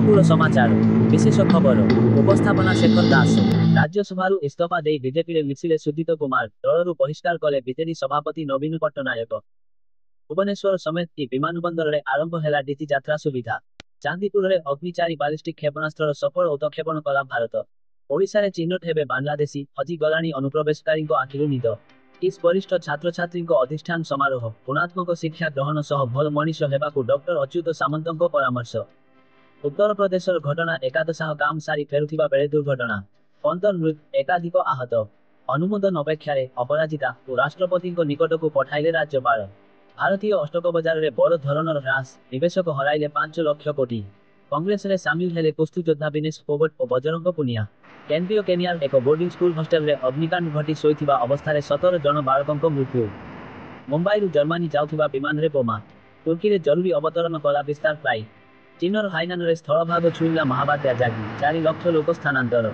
ଅନୁକୂଳ ସମାଚାର ବିଶେଷ ଖବର ଉପସ୍ଥାପନା ଶେଖର ଦାସ ରାଜ୍ୟସଭାରୁ ଇସ୍ତଫା ଦେଇ ବିଜେପିରେ ମିଶିଲେ ସୁଜିତ କୁମାର ଦଳରୁ ବହିଷ୍କାର କଲେ ବିଜେଡି ସଭାପତି ନବୀନ ପଟ୍ଟନାୟକ। ଭୁବନେଶ୍ୱର ସମେତ ବିମାନବନ୍ଦରରେ ଆରମ୍ଭ ହେଲା ଡିଜି ଯାତ୍ରା ସୁବିଧା। ଚାନ୍ଦିପୁରରେ ଅଗ୍ନି-4 ବାଲିଷ୍ଟିକ୍ କ୍ଷେପଣାସ୍ତ୍ରର ସଫଳ ଉତକ୍ଷେପଣ କଲା ଭାରତ। ଓଡ଼ିଶାରେ ଚିହ୍ନଟ ହେବେ ବାଂଲାଦେଶୀ, ହଜି ଗଲାଣି ଅନୁପ୍ରବେଶକାରୀଙ୍କ ଆଖିରୁ ନିଦ। ଇସ୍ ବରିଷ୍ଠ ଛାତ୍ରଛାତ୍ରୀଙ୍କ ଅଧିଷ୍ଠାନ ସମାରୋହ। ଗୁଣାତ୍ମକ ଶିକ୍ଷା ଗ୍ରହଣ ସହ ଭଲ ମଣିଷ ହେବାକୁ ଡକ୍ଟର ଅଚ୍ୟୁତ ସାମନ୍ତଙ୍କ ପରାମର୍ଶ। ଉତ୍ତରପ୍ରଦେଶର ଘଟଣା ଏକାଦଶାହ କାମ ସାରି ଫେରୁଥିବା ବେଳେ ଦୁର୍ଘଟଣା। 15 ମୃତ, ଏକାଧିକ ଆହତ। ଅନୁମୋଦନ ଅପେକ୍ଷାରେ ଅପରାଜିତା ଓ ରାଷ୍ଟ୍ରପତିଙ୍କ ନିକଟକୁ ପଠାଇଲେ ରାଜ୍ୟପାଳ। ଭାରତୀୟ ଅଷ୍ଟକ ବଜାରରେ ବଡ଼ ଧରଣର ହ୍ରାସ, ନିବେଶକ ହରାଇଲେ 5 ଲକ୍ଷ କୋଟି। କଂଗ୍ରେସରେ ସାମିଲ ହେଲେ କୁସ୍ତି ଯୋଦ୍ଧା ବିନେଶ ଫୋଗଟ ଓ ବଜରଙ୍ଗ ପୁନିଆ। କେନ୍ଦ୍ରୀୟ କେନିଆର ଏକ ବୋର୍ଡିଂ ସ୍କୁଲ ହଷ୍ଟେଲରେ ଅଗ୍ନିକାଣ୍ଡ ଘଟି ଶୋଇଥିବା ଅବସ୍ଥାରେ 17 ଜଣ ବାଳକଙ୍କ ମୃତ୍ୟୁ। ମୁମ୍ବାଇରୁ ଜର୍ମାନୀ ଯାଉଥିବା ବିମାନରେ ବୋମା। ତୁର୍କୀରେ ଜରୁରୀ ଅବତରଣ କଲା ବିସ୍ତାର ଫ୍ଲାଇଟ୍। ଚୀନର ହାଇନାନରେ ସ୍ଥଳଭାଗ ଛୁଇଁଲା ମହାବାତ୍ୟା ଜାଗି, 4 ଲକ୍ଷ ଲୋକ ସ୍ଥାନାନ୍ତର।